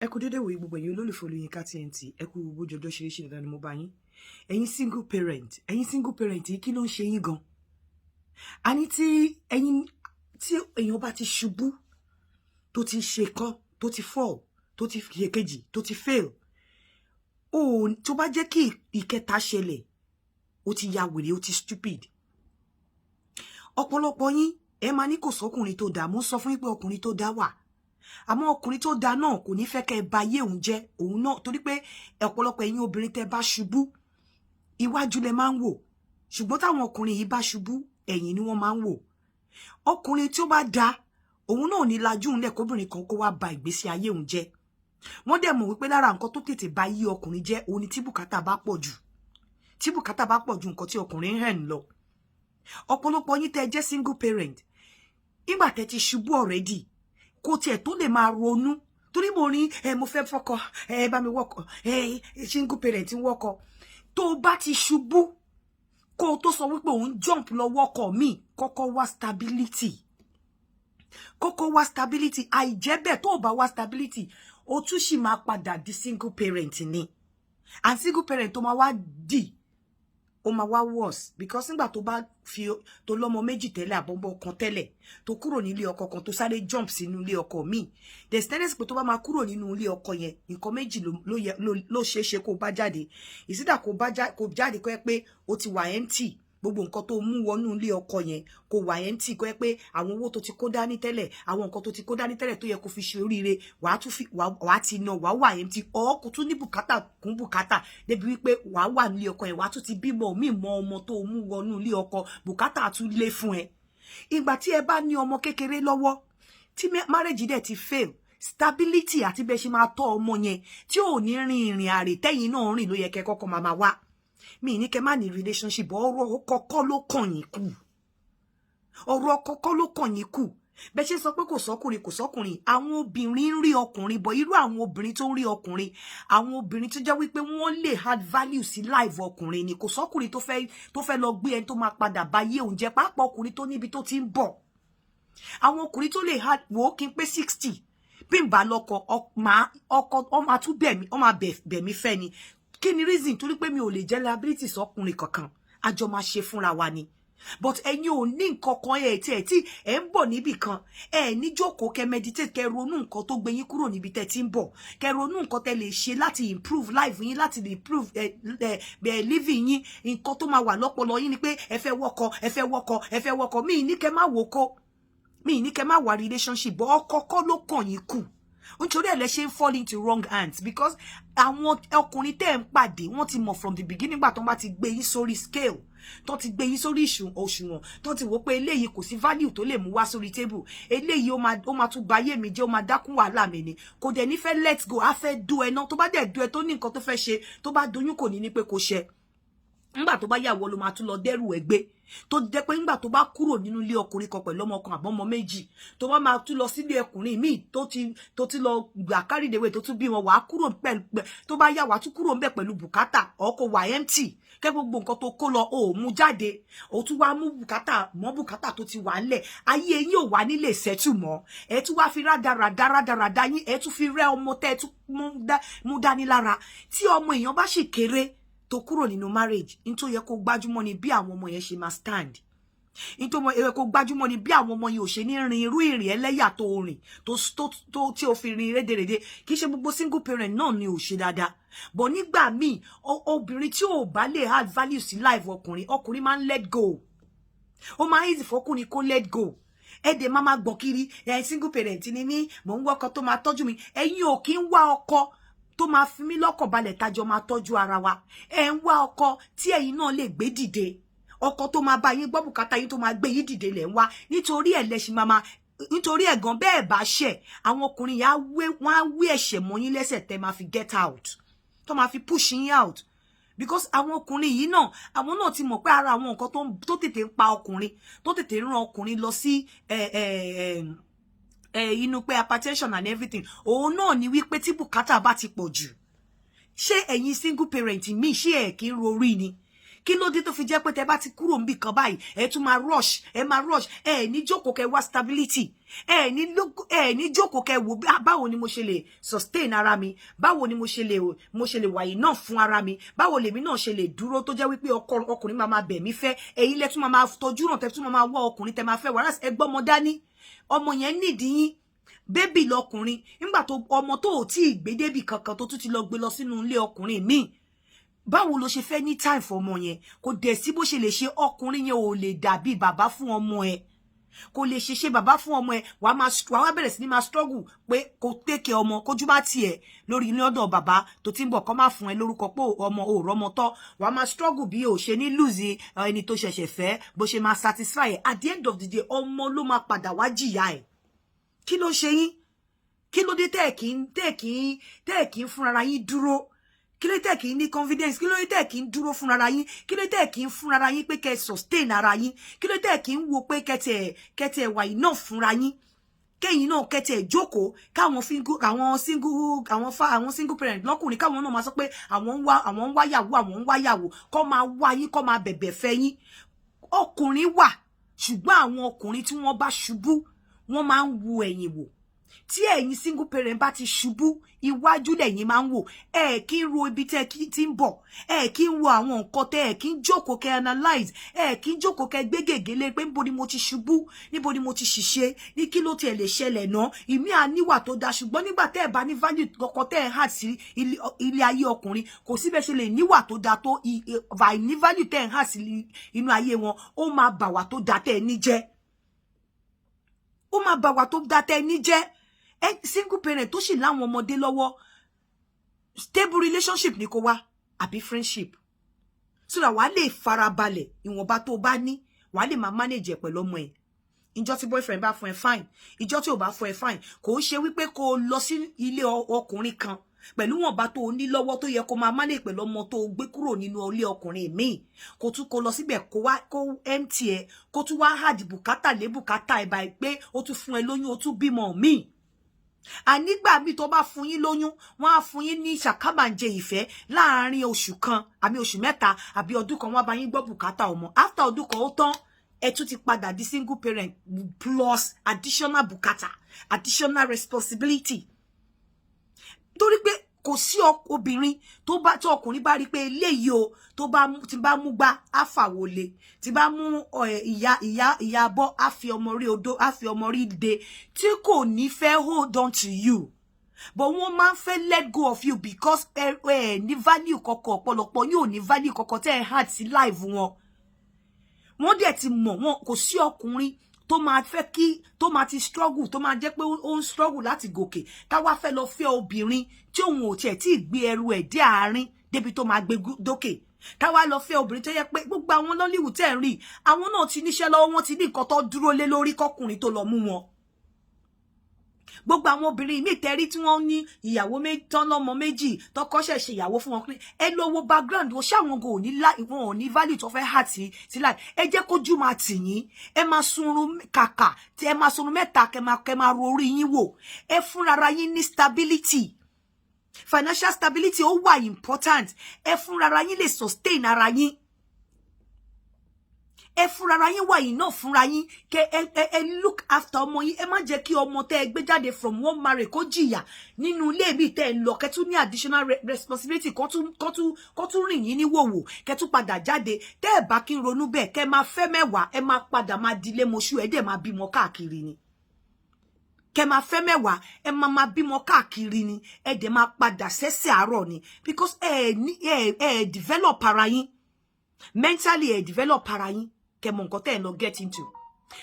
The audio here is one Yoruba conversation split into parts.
ẹ kú dédé wòye gbogbo ẹ̀yin olólùfẹ́ Olóyinka TNT, ẹ kú gbogbo jọjọ́ ṣeréṣe dandan ni mo bá yín. Ẹ̀yin single parent yìí kí ló ń ṣe yín gan? Àní tí èèyàn bá ti ṣubú, tó ti ṣe kan, tó ti fall, tó ti ṣe kejì, tó ti fail. Tó bá jẹ́ kí ìkẹta ṣẹlẹ̀, ó ti ya wèrè, ó ti stupid. Ọ̀pọ̀lọpọ̀ yín ẹ máa ní kò sọ́kùnrin tó dá, mo sọ fún yín pé ọkùnrin tó dá wà. Àmọ́ ọkùnrin tó dá náà kò ní fẹ́ kẹ́ ba ayé òun jẹ́, òun náà torí pé ọ̀pọ̀lọpọ̀ ẹ̀yin obìnrin tẹ́ bá ṣubú, iwájú lẹ máa ń wò. Ṣùgbọ́n táwọn ọkùnrin yìí bá ṣubú, ẹ̀yìn ni wọ́n máa ń wò. Ọkùnrin tí ó bá dá, òun náà ní lajú ńlẹ̀ kóbìnrin kan kó wá ba ìgbésí ayé òun jẹ́. Wọ́n dẹ̀ mọ̀ wípé lára nǹkan tó tètè ba ayé ọkùnrin jẹ́, òun ni tí bùkátà bá pọ̀ jù. Tí bùkátà bá pọ̀ jù nǹkan tí ọkùnrin ń hẹ̀n lọ. Ọ̀pọ̀lọpọ̀ yín tẹ́ jẹ́ single parent, nígbà tẹ́ ti ṣubú already, kò tiẹ̀ tó lè máa ronú torí mo rí mo fẹ́ fọ́kọ bá mi wọ́kọ single parent ń wọ́kọ. Tó bá ti ṣubú kó tó sọ wípé òun jump lọ wọ́kọ mi, kọ́kọ́ wá stability. Àìjẹ́bẹ̀ tó bá wá stability, ó tún sì máa padà di single parent ni. And single parent tó máa wá di, ó máa wá worse because nígbà tó bá tó lọ́mọ méjì tẹ́lẹ̀ àbọ̀bọ̀ kan tẹ́lẹ̀, tó kúrò nílé ọkọ kan tó sáré jump sínú ilé ọkọ míì, there's tendency pé tó bá máa kúrò nínú ilé ọkọ yẹn, nǹkan méjì ló ṣeéṣe kó bá jáde. Ìsídà kó jáde kó yẹ pé ó ti wà empty, gbogbo nǹkan tó mú wọnú ilé ọkọ yẹn kó wà empty, kó yẹ pé àwọn owó tó ti kó dání tẹ́lẹ̀, àwọn nǹkan tó ti kó dání tẹ́lẹ̀ tó yẹ kó fi ṣe oríire, wàá ti ná, wàá wà empty, kò tún ní bùkátà kún bùkátà débi wípé wàá wà nílé ọkọ yẹn, wàá tún ti bímọ míì mọ ọmọ tó mú wọnú ilé ọkọ, bùkátà tún lé fún ẹ. Ìgbà tí ẹ bá ní ọmọ kékeré lọ́wọ́, tí marriage dẹ̀ ti fail, stability àti bẹ́ẹ̀ ṣe máa tọ́ ọmọ yẹn tí ò ní rin ìrìn àrè tẹ́yìn náà rìn ló yẹ kẹ́ kọ́kọ́ máa wá. Mi ní kẹ́ má ní relationship, ọ̀rọ̀ kọ́kọ́ ló kàn yín kù. Ọ̀rọ̀ kọ́kọ́ ló kàn yín kù. Bẹ́ẹ̀ ṣe sọ pé kò sọ́kùnrin, àwọn obìnrin ń rí ọkùnrin, bọ̀ irú àwọn obìnrin tó ń rí ọkùnrin, àwọn obìnrin tó jẹ́ wípé wọ́n lè add value sí life ọkùnrin ni. Kò sọ́kùnrin tó fẹ́ lọ gbé ẹni tó máa padà bá yé òun jẹ́, pàápàá ọkùnrin tó níbi tó ti ń bọ̀. Àwọn ọkùnrin tó lè wò ó kí n pé 60, bí n bá lọ́kọ, ọmọ àtún bẹ̀mí fẹ́ ni. Kí ni reason? Torí pé mi ò lè jẹ́ liability sọ́kùnrin kankan, a jọ máa ṣe fúnra wa ni. But ẹ̀yin ò ní nǹkan kan tí ẹ ń bọ̀ níbì kan, ẹ ní jókòó kẹ́ meditate, kẹ́ ronú nǹkan tó gbé yín kúrò níbi tẹ́ ti ń bọ̀, kẹ́ ronú nǹkan tẹ́ lè ṣe láti improve life yín, láti improve living yín. Nǹkan tó máa wà lọ́pọlọ yín ni pé ẹ fẹ́ wọ́kọ. Mi ní kẹ́ má wọ́kọ, mi ní kẹ́ má wà relationship, bọ́ ọkọ ló kàn yín kù. Nítorí ẹ̀ lẹ ṣe ń fall into wrong hands because àwọn ọkùnrin tẹ́ ń pàdé wọ́n ti mọ̀ from the beginning gbà tó bá ti gbé yín sórí scale, tó ti gbé yín sórí òṣùwọ̀n, tó ti wò pé eléyìí kò sí value tó lè mú wá sórí table, eléyìí ó máa tún ba ayé mi jẹ́, ó máa dákún wàhálà mi ni, kò dẹ̀ ní fẹ́ let go, á fẹ́ dú ẹ náà. Tó bá dẹ̀ dú ẹ tó ní nǹkan tó fẹ́ ṣe, tó bá doyún kò ní pé kò ṣe. Nígbà tó bá yàwó ló máa tún lọ dẹ́rù ẹgbẹ́, tó jẹ́ pé nígbà tó bá kúrò nínú ilé ọkùnrin kan pẹ̀lú ọmọ kan àbọ̀mọ méjì, tó bá máa tún lọ sílé ọkùnrin míì tó ti lọ gbà carried away, tó tún bí wọn, wàá kúrò tó bá yà wàá tún kúrò ńbẹ̀ pẹ̀lú bùkátà, ọkọ wà empty, kẹ́ gbogbo nǹkan tó kó lọ ó mú jáde, ó tún wá mú bùkátà tó ti wà ńlẹ̀, ayé yín ò wá nílé settle mọ́, ẹ tún wá fi rádaràdá yín, ẹ tún fi rẹ́ ọmọ tẹ́ ẹ tún mú dání lára. Tí ọmọ èèyàn bá sì kéré tó kúrò nínú marriage, in tó yẹ kó gbájúmọ́ ni bí àwọn ọmọ yẹn ṣe máa stand, in tó yẹ kó gbájúmọ́ ni bí àwọn ọmọ yẹn ò ṣe ní rin irú ìrìn ẹlẹ́yà tó rìn tí ó fi rin rédèrèdè. Kì í ṣe gbogbo single parent náà ni ò ṣe dáadáa, bọ̀ nígbà míì obìnrin tí ò bá lè add value sí life ọkùnrin máa ń let go. Ó máa easy fọkùnrin kó let go. Ẹ̀dẹ̀ máa gbọ̀n kiri, single parent ni mí, mò ń wá ọkọ tó máa tọ́jú mi. Ẹ̀yin ò kí ń wá ọkọ tó máa fi mí lọ́kàn balẹ̀ tájọ máa tọ́jú ara wa. Ẹ ń wá ọkọ tí ẹ̀yin náà lè gbé dìde, ọkọ tó máa bá yín gbọ́ bùkátà yín, tó máa gbé yín dìde lẹ̀ ń wá. Nítorí ẹ̀ lẹ́ṣin nítorí ẹ̀gàn bẹ́ẹ̀ bá ṣẹ̀, àwọn ọkùnrin yà wọ́n á wé ẹ̀ṣẹ̀ mọ́ yín lẹ́sẹ̀ tẹ́ máa fi get out, tó máa fi push yín out. Because àwọn ọkùnrin yìí náà, àwọn náà ti mọ̀ pé ara àwọn nǹkan tó tètè ń pa ọkùnrin, tó tètè ń ran ọkùnrin lọ sí inú pé hypertension and everything, òun náà ni wípé tí bùkátà bá ti pọ̀ jù. Ṣé ẹ̀yin single parent mi ṣé ẹ̀ kí ń rorí ni? kí ló dé tó fi jẹ́ pé tẹ́ bá ti kúrò nbí kan báyìí ẹ tún máa rush ẹ ní jókòó kẹ́ wá stability ẹ ní jókòó kẹ́ wò báwo ni mo ṣe lè sustain ara mi, báwo ni mo ṣe lè wà enough fún ara mi, báwo lèmi náà ṣe lè dúró tó jẹ́ wípé ọkùnrin máa bẹ̀ mí fẹ́, ẹ̀yin lẹ tún máa tọ́jú ràn tẹ́ tún máa wá ọkùnrin tẹ́ máa fẹ́ wàrà ẹ gbọ́ ọmọ dání, ọmọ yẹn nídìí yín bébì lọkùnrin nígbà tó ọmọ tó ò tí ì gbé débì kankan tó tún ti lọ gbé lọ sínú ilé ọkùnrin míì, báwo ló ṣe fẹ́ ní time for ọmọ yẹn, kò dẹ̀ sí bó ṣe lè ṣe ọkùnrin yẹn ò lè dàbí bàbá fún ọmọ ẹ, kò lè ṣe bàbá fún ọmọ ẹ, wàá bẹ̀rẹ̀ sí ní máa struggle pé kò tẹ́kẹ̀ ọmọ kójú bá tiẹ̀ lórí ilé ọ̀dọ̀ bàbá tó ti ń bọ̀ kọ́ máa fún ẹ lórúkọ pé ọmọ ò rọ́mọ tọ́, wàá máa struggle bí ò ṣe ní lose ẹni tó ṣẹ̀ṣẹ̀ fẹ́, bó ṣe máa satisfy ẹ, at the end of the day ọmọ ló máa padà wá jìyà ẹ. Kí ló ṣe yín? Kí ló dé tẹ́ kí ń fúnra yín dúró? Kí ló tẹ́ kí ń ní confidence? Kí ló tẹ́ kí ń dúró fúnra yín? Kí ló tẹ́ kí ń fúnra yín pé kẹ́ sustain ara yín? Kí ló tẹ́ kí ń wo pé kẹ́tẹ̀ wà enough fúnra yín? Kẹ́yìn náà kẹ́tẹ̀ jókòó káwọn single parent lọ́kùnrin káwọn náà máa sọ pé àwọn ń wá yàwó kọ́ máa wá yín kọ́ máa bẹ̀bẹ̀ fẹ́ yín. Ọkùnrin wà ṣùgbọ́n àwọn ọkùnrin tí wọ́n bá ṣubú wọ́n máa ń wo ẹ̀yìn wò. Tí ẹ̀yin single parent bá ti ṣubú iwájú lẹ́yìn máa ń wò, kí ń ro ibi tẹ́ tí ń bọ̀, kí ń wo àwọn nǹkan tẹ́ kí ń jókòó kẹ́ analyze, kí ń jókòó kẹ́ gbé gègélé pé níbo ni mo ti ṣubú, níbo ni mo ti ṣìṣe, ní kí ló tiẹ̀ lè ṣẹlẹ̀ náà. Ìmí à níwà tó dáa ṣùgbọ́n nígbà tẹ́ bá ní value kọ́kọ́ tẹ́ hard sí ilé ayé ọkùnrin, kò sí bẹ́ẹ̀ ṣe lè níwà tó dáa tó ní value tẹ́ hard sí inú ayé wọn, ó máa bà wà tó dáa tẹ́ ní jẹ́, ó máa bà wà tó dáa tẹ́ ní jẹ́. Single parent tó sì láwọn ọmọdé lọ́wọ́, stable relationship ni kó wá àbí friendship, so that wàá lè farabalẹ̀ ìwọ̀nba tó bá ní, wàá lè máa manage pẹ̀lú ọmọ ẹ̀. Ìjọ́ tí boyfriend bá fún ẹ fine, ìjọ́ tí ò bá fún ẹ fine, kò ṣe wípé kó lọ sí ilé ọkùnrin kan pẹ̀lú wọ̀nba tó ní lọ́wọ́ tó yẹ kó máa manage pẹ̀lú ọmọ tó gbé kúrò nínú ilé ọkùnrin míì, kó lọ síbẹ̀ kó empty ẹ, kó tún wá hard bùkátà lé bùkátà ẹ̀ báyìí pé ó tún fún ẹ lóyún, ó tún bímọ míì. Ànígbà mi tó bá fún yín lóyún, wọ́n á fún yín ní ṣàkábàǹjẹ ìfẹ́ láàárín oṣù kan àbí oṣù mẹ́ta àbí ọdún kan, wọ́n bá yín gbọ́ bùkátà ọmọ. After ọdún kan ó tán, ẹ tún ti padà di single parent plus additional bùkátà, additional responsibility. Torí pé kò sí obìnrin tó ọkùnrin bá rí pé eléyìí o tí bá mú gbá àfàwọlé, tí bá mú ìyá bọ́ á fi ọmọ rí odó, á fi ọmọ rí de, tí kò ní fẹ́ hold on to you, but wọ́n máa ń fẹ́ let go of you because ní value kọ̀kọ̀, ọ̀pọ̀lọpọ̀ yóò ní value kọ̀kọ̀ tẹ́ ẹ hard sí life wọn. Wọ́n dẹ̀ ti mọ̀, wọn kò sí ọkùnrin tó máa fẹ́ kí tó máa ti struggle, tó máa jẹ́ pé ó ń struggle láti gòkè, ká wá fẹ́ lọ fẹ́ obìnrin tí òun ò tiẹ̀ tí ì gbé ẹrù ẹ̀ dé àárín débi tó máa gbé dókè, ká wá lọ fẹ́ obìnrin tó yẹ pé gbogbo àwọn Nollywood tẹ́ ń rí, àwọn náà ti níṣẹ́ lọ́wọ́, wọn ti ní nǹkan tó dúró lé lórí kọkùnrin tó lọ mú wọn. Gbogbo àwọn obìnrin míì tẹ́rí tí wọ́n ní ìyàwó tán lọ́mọ méjì tọkọ ṣẹ̀ṣẹ̀ ìyàwó fún wọn, ẹ lọ wo background wọn, ṣáwọn go wọn ò ní value tó fẹ́ hà sí láì. Ẹ jẹ́ kójú máa tì yín, ẹ máa sunrun kàkà tí ẹ máa sunrun mẹ́ta kẹ máa ro orí yín wò, ẹ fúnra yín ní stability, financial stability ó wà important, ẹ fúnra yín lè sustain ara yín, ẹ fúnra yín wà yín náà fúnra yín, kẹ ẹ look after ọmọ yín. Ẹ má jẹ́ kí ọmọ tẹ́ ẹ gbé jáde from one marriage kó jìyà nínú ilé mi tẹ́ ẹ lọ, kẹ́ tún ní additional responsibility, kó tún rìn yín ní wòwò, kẹ́ tún padà jáde. Tẹ́ ẹ bá kí n ronú bẹ́ẹ̀, kẹ́ máa fẹ́ mẹ́wàá, ẹ máa padà máa dilé moṣú, ẹ dẹ̀ máa bímọ káàkiri ni. Kẹ́ máa fẹ́ mẹ́wàá, ẹ máa bímọ káàkiri ni, ẹ dẹ̀ máa padà sẹ́sẹ̀ àárọ̀ ni, because ẹ develop ara yín mentally, ẹ develop ara yín, kẹ́ mọ̀ nǹkan tẹ́ ẹ lọ get into.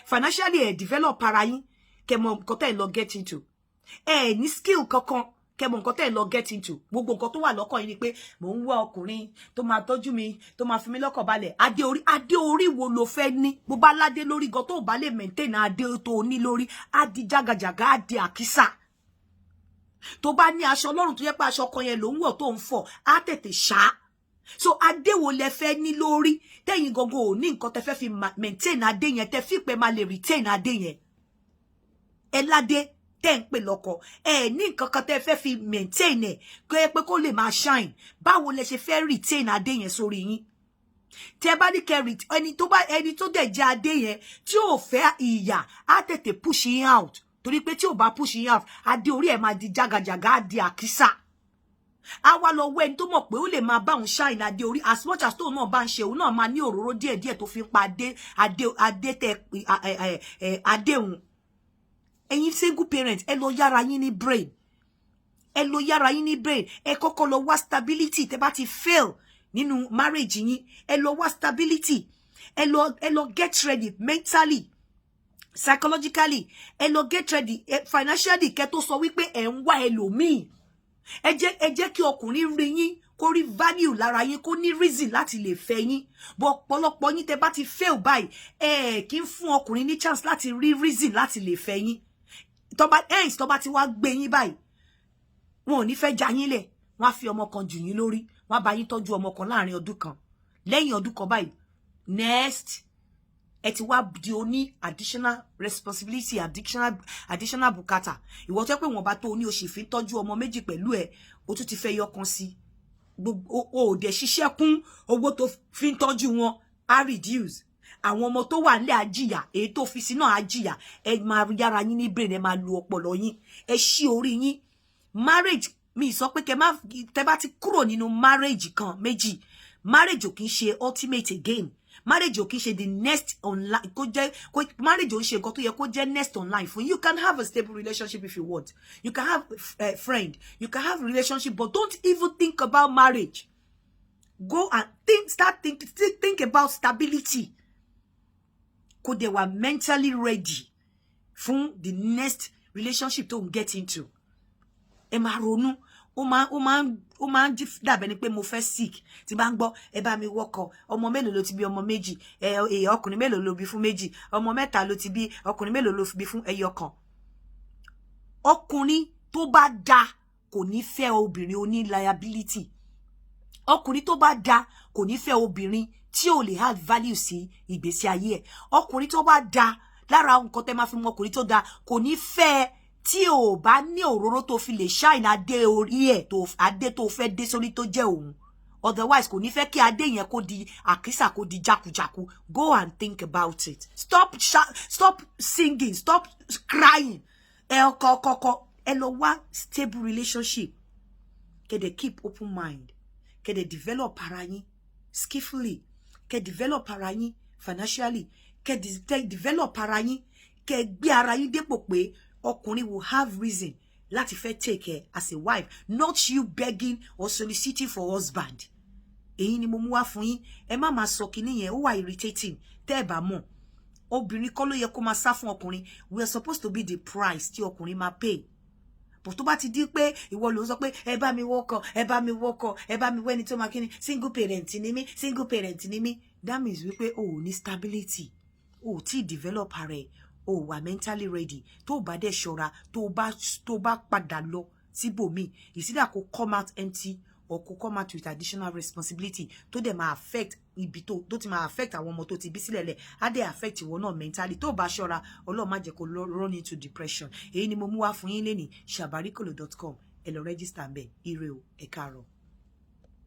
Financially ẹ develop ara yín, kẹ́ mọ̀ nǹkan tẹ́ ẹ lọ get into. Ẹ ní skill kankan, kẹ́ mọ̀ nǹkan tẹ́ ẹ lọ get into. Gbogbo nǹkan tó wà lọ́kàn yín ni pé mò ń wá ọkùnrin tó máa tọ́jú mi, tó máa fi mí lọ́kàn balẹ̀. Adé orí wo lo fẹ́ ní? Bó bá ládé lórí gan tó bá lè maintain adé tó ní lórí, á di jagajaga, á di àkísà. Tó bá ní aṣọ Ọlọ́run tó yẹ pé aṣọ kan yẹn ló ń wọ̀ tó ń fọ̀, á tètè ṣá. So adé wo lẹ fẹ́ ní lórí tẹ́yin gogo ò ní nǹkan tẹ́ fẹ́ fi maintain adé yẹn, tẹ́ fi pé máa lè retain adé yẹn. Ẹ ládé tẹ́ ń pè lọ́kọ, ẹ ní nǹkan kan tẹ́ fẹ́ fi maintain ẹ̀ pé kó lè máa shine. Báwo lẹ ṣe fẹ́ retain adé yẹn sórí yín? tẹ́ bá ní kẹrì ẹni tó dẹ̀ jẹ́ adé yẹn tí ò fẹ́ ìyà á tètè push yín out torí pé tí ò bá push yín out adé orí ẹ̀ máa di jágajàga á di àkísà á wá lọ wẹ́ ẹni tó mọ̀ pé ó lè máa bá òun ṣáìn adé orí as much as tóun náà bá ń ṣe òun náà máa ní òróró díẹ̀díẹ̀ tó fi ń pa adé òun. Ẹ̀yin single parent ẹ lọ yára yín ní brain ẹ lọ yára yín ní brain ẹ kọ́kọ́ lọ wá stability tẹ́ bá ti fail nínú marriage yín ẹ lọ wá stability ẹ lọ get ready mentally psychologically ẹ lọ get ready financially kẹ́ tó sọ wípé ẹ ń wá ẹlòmíì ẹ jẹ́ kí ọkùnrin rí yín kó rí value lára yín kó ní reason láti lè fẹ́ yín bó ọ̀pọ̀lọpọ̀ yín tẹ́ bá ti fail báyìí kí n fún ọkùnrin ní chance láti rí reason láti lè fẹ́ yín tó bá ti wá gbé yín báyìí wọn ò ní fẹ́ já yín lẹ̀ wọ́n á fi ọmọ kan jù yín lórí wọ́n á bá yín tọ́jú ọmọ kan láàrin ọdún kan lẹ́yìn ọdún kan báyìí next ẹ ti wá di oní additional responsibility additional bùkátà ìwọ tó pé wọ́n bá tó ní o sì fi tọ́jú ọmọ méjì pẹ̀lú ẹ o tún ti fẹ́ yọkan sí o dẹ̀ ṣiṣẹ́ kún owó tó fi ń tọ́jú wọn á reduce àwọn ọmọ tó wà nílé àjìyà èyí tó fi sí náà àjìyà ẹ máa yára yín ní brain ẹ máa lu ọpọlọ yín ẹ ṣí orí yín marriage mi sọ pé tẹ́ bá ti kúrò nínú marriage kan méjì marriage ò kì í ṣe ultimate again marriage ò kì í ṣe the next online marriage ò ń ṣe nǹkan tó yẹ kó jẹ́ next online fún you can have a stable relationship if you want you can have a friend you can have a relationship but don't even think about marriage go and think about stability kó dẹ̀ wà mentally ready fún the next relationship tó ń get into ẹ máa ronú ó máa ń dàbẹ́ ni pé mo fẹ́ sick tí bá ń gbọ́ ẹ bá mi wọ́kọ̀ ọmọ mélòó ló ti bí ọmọ méjì ọkùnrin mélòó ló bí fún méjì ọmọ mẹ́ta ló ti bí ọkùnrin mélòó ló bí fún ẹyọ kan ọkùnrin tó bá da kò ní fẹ́ obìnrin oní liability ọkùnrin tó bá da kò ní fẹ́ obìnrin tí ò lè add value sí ìgbésí ayé ẹ̀ ọkùnrin tó bá da lára nǹkan tẹ́ máa fi mọ ọkùnrin tó da kò ní fẹ́ tí ò bá ní òróró tó fi lè shine adé orí ẹ̀ adé tó fẹ́ dé sórí tó jẹ́ òun otherwise kò ní fẹ́ kí adé yẹn kó di àkísà kó di jákujàku go and think about it stop singing stop crying ẹ lọ wá stable relationship kẹ́dẹ̀ keep open mind kẹ́dẹ̀ develop ara yín skillfully kẹ́ develop ara yín financially kẹ́ develop ara yín kẹ́ gbé ara yín dépò pé ọkùnrin will have reason láti fẹ́ take care as a wife not you begging or soliciting for husband èyí ni mo mú wá fún yín ẹ má máa sọ kinní yẹn ó wà irritating tẹ́ ẹ bá mọ̀ obìnrin kọ́ ló yẹ kó máa sá fún ọkùnrin we are supposed to be the price tí ọkùnrin máa pay but tó bá ti di pé ìwọ ló ń sọ pé ẹ bá mi wọ́kọ̀ ẹ bá mi wọ́kọ̀ ẹ bá mi wẹ́ni tó máa kíni single parent ni mí that means wípé o ò ní stability o ò tí develop ara ẹ o wà mentally ready tó bá dẹ̀ ṣọ́ra tó bá padà lọ síbòmí ìsídà kó come out empty or kó come out with additional responsibility tó dẹ̀ máa affect ibi tó ti máa affect àwọn ọmọ tó ti bí sílẹ̀ lẹ̀ á dẹ̀ affect ìwọ náà mentally tó bá ṣọ́ra Ọlọ́run má jẹ́ kó run into depression èyí ni mo mú wá fún yín lénìí shabarikolo.com ẹ lọ register ńbẹ̀ ire o ẹ káàárọ̀.